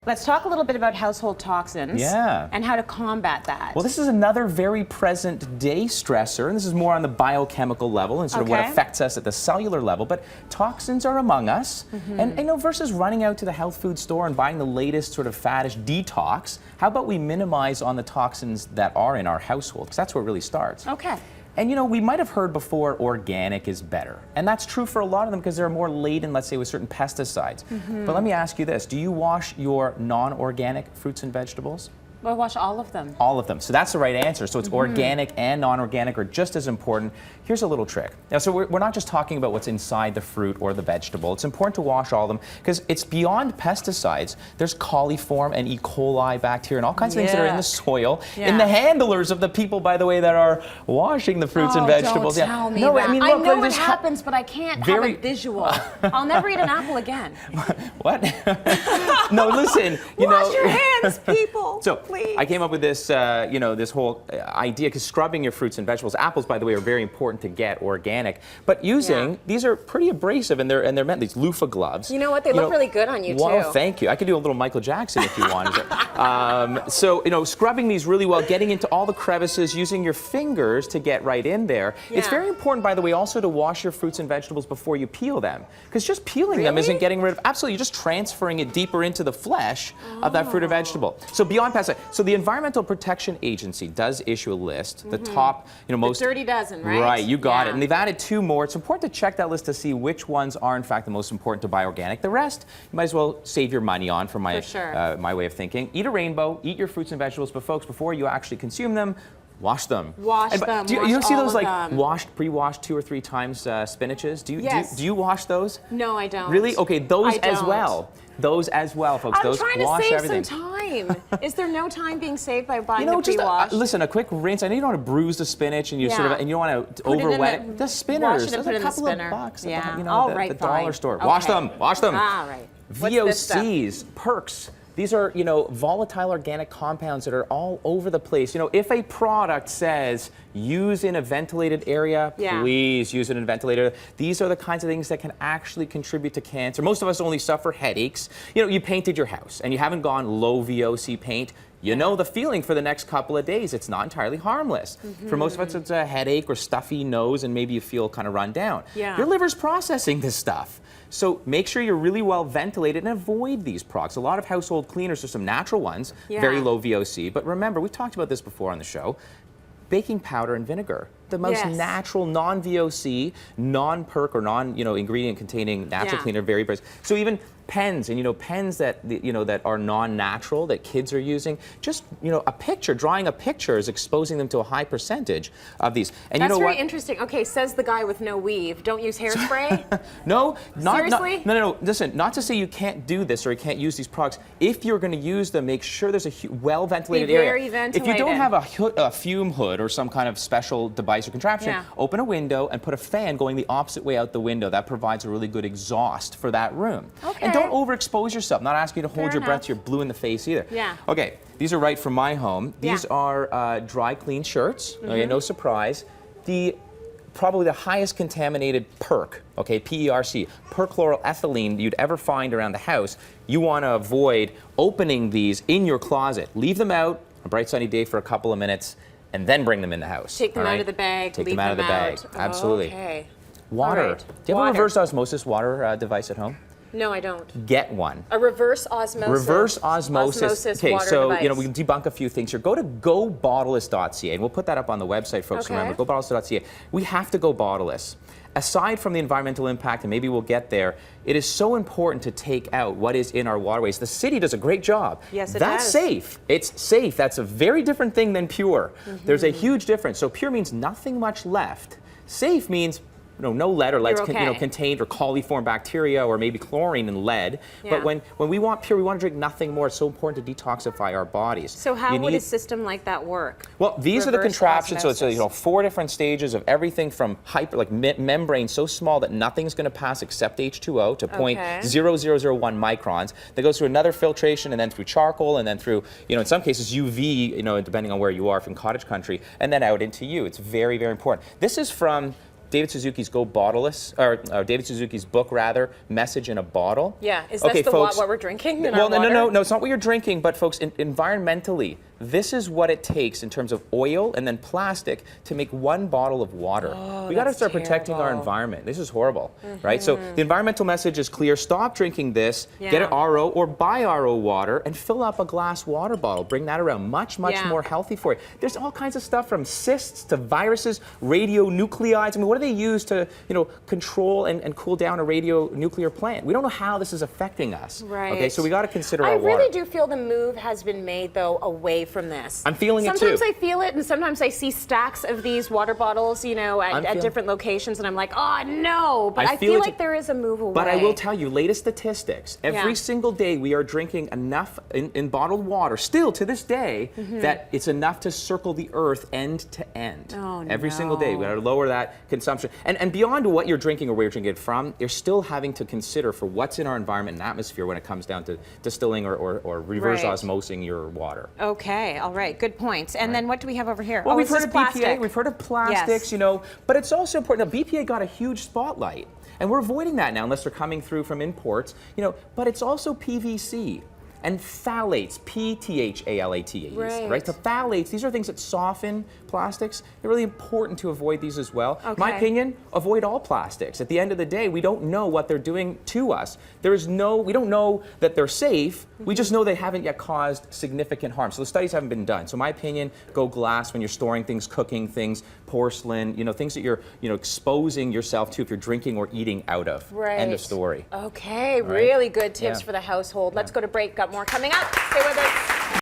Let's talk a little bit about household toxins and how to combat that. Well, this is another very present day stressor, and this is more on the biochemical level and sort of what affects us at the cellular level, but toxins are among us. And you know, versus running out to the health food store and buying the latest sort of faddish detox, how about we minimize on the toxins that are in our household? Because that's where it really starts. And you know, we might have heard before organic is better. And that's true for a lot of them because they're more laden, let's say, with certain pesticides. But let me ask you this, do you wash your non-organic fruits and vegetables? Well, I wash all of them. All of them. So that's the right answer. So it's organic and non-organic are just as important. Here's a little trick. Now, so we're not just talking about what's inside the fruit or the vegetable. It's important to wash all of them because it's beyond pesticides. There's coliform and E. coli bacteria and all kinds of things that are in the soil, in the handlers of the people, by the way, that are washing the fruits and vegetables. Don't tell me that. I mean, look, I know it happens, but I can't have a visual. I'll never eat an apple again. What? No, listen. Wash your hands, people. So, please. I came up with this, you know, this whole idea because scrubbing your fruits and vegetables, apples, by the way, are very important to get organic. But using these are pretty abrasive, and they're meant these loofah gloves. You know what? They look really good on you too. Well, thank you. I could do a little Michael Jackson if you wanted. So you know, scrubbing these really well, getting into all the crevices, using your fingers to get right in there. It's very important, by the way, also to wash your fruits and vegetables before you peel them, because just peeling them isn't getting rid of. Absolutely, you're just transferring it deeper into the flesh of that fruit or vegetable. So beyond pesticides. So the Environmental Protection Agency does issue a list, the top, you know, most the dirty dozen, right? Right, you got it. And they've added 2 more. It's important to check that list to see which ones are in fact the most important to buy organic. The rest, you might as well save your money on, from my my way of thinking. Eat a rainbow, eat your fruits and vegetables, but folks, before you actually consume them, wash them. Wash them. Do you see those like washed, pre-washed 2 or 3 times spinaches? Do you wash those? No, I don't. Really? Okay, those as well. Those as well, folks. I'm those trying to wash save everything. some time. Is there no time being saved by buying the pre-wash? Just listen, a quick rinse. I know you don't want to bruise the spinach, and you sort of, and you don't want to overwet it. The spinners. Wash it and put it in the spinner. $2 Yeah. at the, you know, the dollar store. Okay. Wash them. Wash them. All right. VOCs, perks. These are, you know, volatile organic compounds that are all over the place. You know, if a product says use in a ventilated area, please use it in a ventilated area. These are the kinds of things that can actually contribute to cancer. Most of us only suffer headaches. You know, you painted your house and you haven't gone low VOC paint. You know the feeling for the next couple of days. It's not entirely harmless. For most of us, it's a headache or stuffy nose, and maybe you feel kind of run down. Your liver's processing this stuff. So make sure you're really well ventilated and avoid these products. A lot of household cleaners are some natural ones, very low VOC. But remember, we've talked about this before on the show. Baking powder and vinegar, the most natural, non-VOC, non-perk or non-ingredient containing natural cleaner, very bright. So even pens, and you know, pens that that are non-natural that kids are using, just drawing a picture is exposing them to a high percentage of these. And that's you know very interesting. Okay, says the guy with no weave. Don't use hairspray. No, seriously? No. Listen, not to say you can't do this or you can't use these products. If you're going to use them, make sure there's a well-ventilated area. Very ventilated. If you don't have a fume hood or some kind of special device or contraption, open a window and put a fan going the opposite way out the window. That provides a really good exhaust for that room. Okay. And don't overexpose yourself. Not asking you to hold your breath till you're blue in the face either. Okay, these are right from my home. These are dry clean shirts. Okay, no surprise. Probably the highest contaminated perk, okay, PERC, perchloroethylene you'd ever find around the house. You want to avoid opening these in your closet. Leave them out on a bright sunny day for a couple of minutes, and then bring them in the house. Take them out of the bag. Take them out of the bag. Absolutely. Okay. Water. Do you have a reverse osmosis water device at home? No, I don't. Get one. A reverse osmosis. Reverse osmosis. Okay, water so device. we can debunk a few things here. Go to gobottleless.ca, and we'll put that up on the website, folks. Remember, gobottleless.ca. We have to go bottleless. Aside from the environmental impact, and maybe we'll get there, it is so important to take out what is in our waterways. The city does a great job. Yes, it That's does. safe. It's safe. That's a very different thing than pure. There's a huge difference. So pure means nothing much left. Safe means no lead or lead's contained or coliform bacteria or maybe chlorine and lead. But when we want pure, we want to drink nothing more. It's so important to detoxify our bodies. So how would a system like that work? Well, these are the contraptions. So it's 4 different stages of everything from membrane so small that nothing's going to pass except H2O to 0.0001 microns. That goes through another filtration and then through charcoal and then through in some cases UV, depending on where you are from cottage country, and then out into you. It's very, very important. This is from David Suzuki's Go Bottleless, or David Suzuki's book rather, Message in a Bottle. Yeah, is this folks, what we're drinking in well, our water? No, it's not what you're drinking, but folks, environmentally, this is what it takes in terms of oil and then plastic to make one bottle of water. We got to start protecting our environment. This is horrible, right? So the environmental message is clear. Stop drinking this. Get an RO or buy RO water and fill up a glass water bottle. Bring that around. Much more healthy for you. There's all kinds of stuff from cysts to viruses, radionuclides. I mean, what do they use to, control and cool down a radionuclear plant? We don't know how this is affecting us. Right. Okay, so we got to consider our water. I really do feel the move has been made, though, away from this. I'm feeling it too. Sometimes I feel it, and sometimes I see stacks of these water bottles, at different locations, and I'm like, oh no! But I feel like there is a move away. But I will tell you, latest statistics. Every single day, we are drinking enough in bottled water, still to this day, that it's enough to circle the Earth end to end. Oh, Every single day, we got to lower that consumption. And beyond what you're drinking or where you're drinking it from, you're still having to consider for what's in our environment and atmosphere when it comes down to distilling or reverse osmosing your water. Okay, all right, good points. And then what do we have over here? Well, we've heard this of plastic. BPA, we've heard of plastics, but it's also important. Now, BPA got a huge spotlight, and we're avoiding that now unless they're coming through from imports, but it's also PVC. And phthalates, PTHALATEs, right? So phthalates, these are things that soften plastics. They're really important to avoid these as well. Okay. My opinion, avoid all plastics. At the end of the day, we don't know what they're doing to us. We don't know that they're safe. We just know they haven't yet caused significant harm. So the studies haven't been done. So my opinion, go glass when you're storing things, cooking things, porcelain, things that you're, exposing yourself to if you're drinking or eating out of. Right. End of story. Okay, really good tips for the household. Let's go to break. Got more coming up. Stay with us.